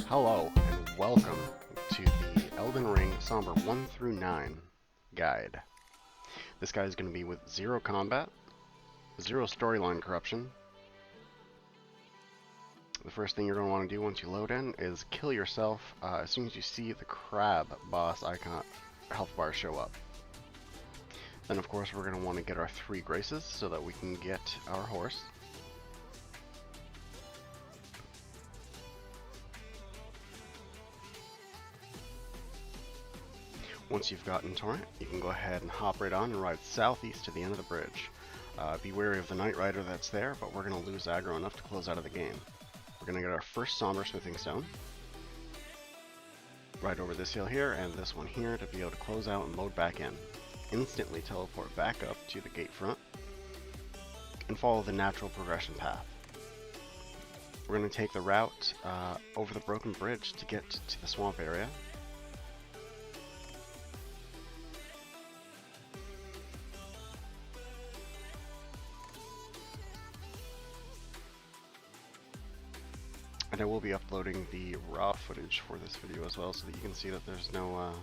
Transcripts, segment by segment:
Hello and welcome to the Elden Ring Somber 1 through 9 guide. This guide is going to be with 0 combat, 0 storyline corruption. The first thing you're going to want to do once you load in is kill yourself as soon as you see the crab boss icon health bar show up. Then of course we're going to want to get our 3 graces so that we can get our horse. Once you've gotten Torrent, you can go ahead and hop right on and ride southeast to the end of the bridge. Be wary of the Knight Rider that's there, but we're going to lose aggro enough to close out of the game. We're going to get our first Somber Smithing Stone, right over this hill here and this one here to be able to close out and load back in. Instantly teleport back up to the gate front and follow the natural progression path. We're going to take the route over the broken bridge to get to the swamp area. And I will be uploading the raw footage for this video as well, so that you can see that there's no,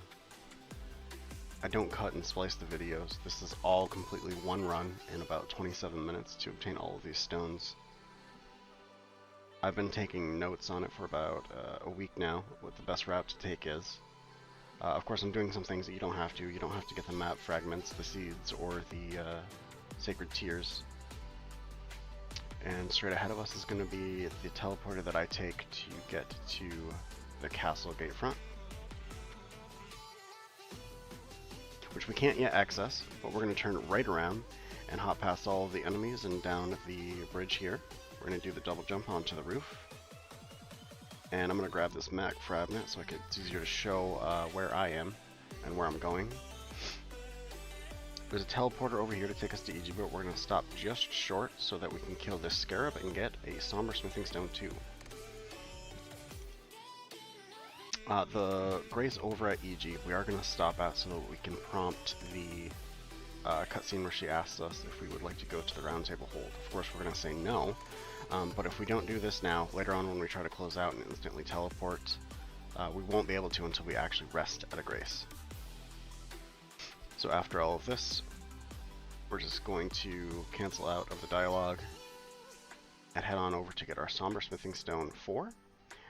I don't cut and splice the videos. This is all completely one run in about 27 minutes to obtain all of these stones. I've been taking notes on it for about a week now, what the best route to take is. Of course I'm doing some things that you don't have to. You don't have to get the map fragments, the seeds, or the sacred tears. And straight ahead of us is going to be the teleporter that I take to get to the castle gate front, which we can't yet access, but we're going to turn right around and hop past all of the enemies and down the bridge here. We're going to do the double jump onto the roof, and I'm going to grab this map fragment so it's easier to show where I am and where I'm going. There's a teleporter over here to take us to EG, but we're going to stop just short so that we can kill this scarab and get a Somber Smithing Stone too. The grace over at EG we are going to stop at so that we can prompt the cutscene where she asks us if we would like to go to the Round Table Hold. Of course we're going to say no, but if we don't do this now, later on when we try to close out and instantly teleport, we won't be able to until we actually rest at a grace. So after all of this, we're just going to cancel out of the dialogue and head on over to get our Somber Smithing Stone 4.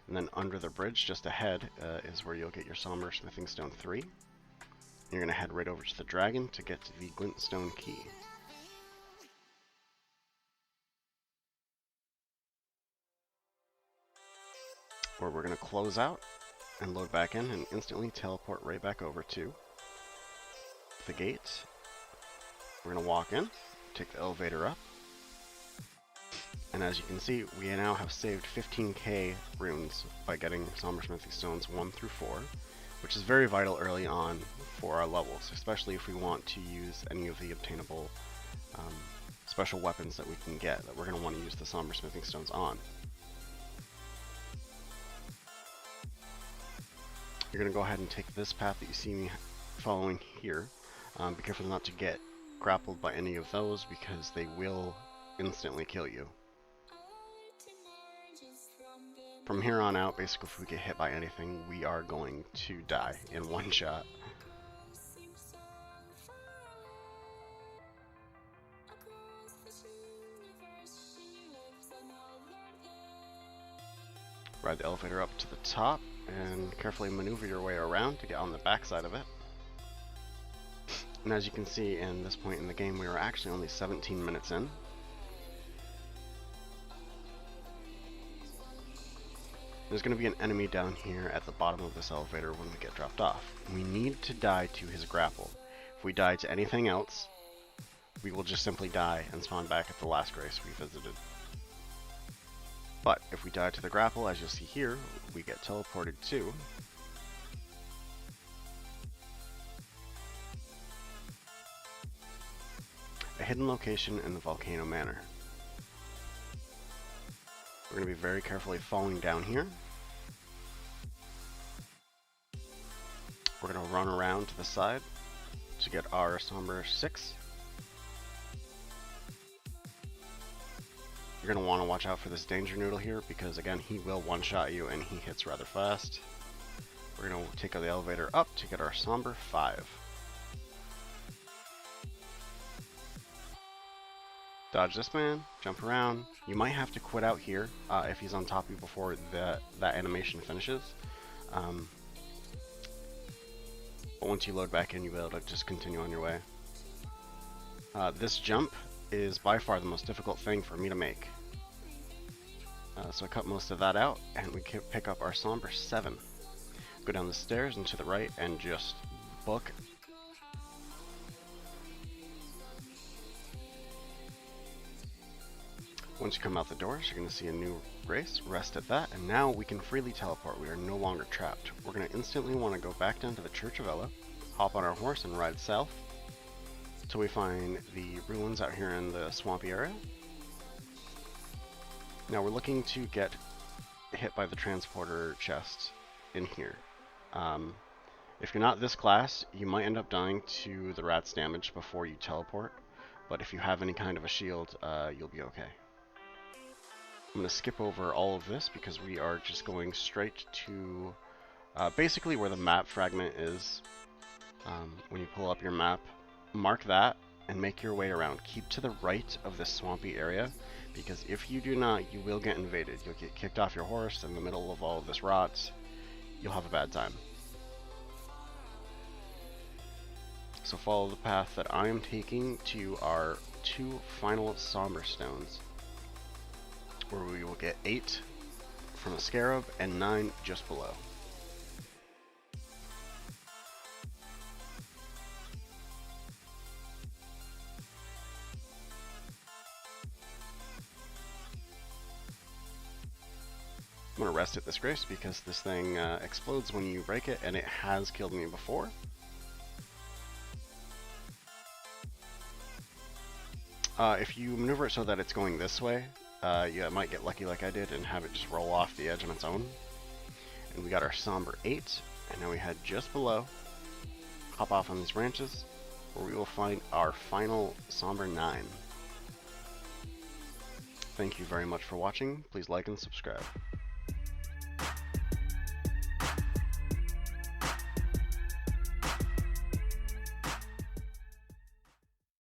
And then under the bridge just ahead is where you'll get your Somber Smithing Stone 3. You're going to head right over to the dragon to get the Glintstone Key. Where we're going to close out and load back in and instantly teleport right back over to the gate. We're going to walk in, take the elevator up, and as you can see, we now have saved 15k runes by getting Somber Smithing Stones 1 through 4, which is very vital early on for our levels, especially if we want to use any of the obtainable special weapons that we can get, that we're going to want to use the Somber Smithing Stones on. You're going to go ahead and take this path that you see me following here. Be careful not to get grappled by any of those because they will instantly kill you. From here on out, basically if we get hit by anything, we are going to die in one shot. Ride the elevator up to the top and carefully maneuver your way around to get on the back side of it. And as you can see in this point in the game, we are actually only 17 minutes in. There's going to be an enemy down here at the bottom of this elevator when we get dropped off. We need to die to his grapple. If we die to anything else, we will just simply die and spawn back at the last grace we visited. But if we die to the grapple, as you'll see here, we get teleported to a hidden location in the Volcano Manor. We're going to be very carefully falling down here. We're going to run around to the side to get our Somber 6. You're going to want to watch out for this danger noodle here because again he will one-shot you and he hits rather fast. We're going to take the elevator up to get our Somber 5. Dodge this man, jump around. You might have to quit out here if he's on top of you before that animation finishes. But once you load back in, you'll be able to just continue on your way. This jump is by far the most difficult thing for me to make. So I cut most of that out, and we can pick up our Somber 7. Go down the stairs and to the right, and just book. Once you come out the doors, you're going to see a new race, rest at that, and now we can freely teleport. We are no longer trapped. We're going to instantly want to go back down to the Church of Ella, hop on our horse and ride south, till we find the ruins out here in the swampy area. Now we're looking to get hit by the transporter chest in here. If you're not this class, you might end up dying to the rat's damage before you teleport, but if you have any kind of a shield, you'll be okay. I'm going to skip over all of this because we are just going straight to basically where the map fragment is. When you pull up your map, mark that and make your way around. Keep to the right of this swampy area, because if you do not, you will get invaded. You'll get kicked off your horse in the middle of all of this rot. You'll have a bad time. So follow the path that I am taking to our 2 final Somber stones, where we will get 8 from a scarab and 9 just below. I'm going to rest at this grace because this thing explodes when you break it, and it has killed me before. If you maneuver it so that it's going this way, you might get lucky like I did and have it just roll off the edge on its own. And we got our Somber 8, and now we head just below, hop off on these branches, where we will find our final Somber 9. Thank you very much for watching. Please like and subscribe.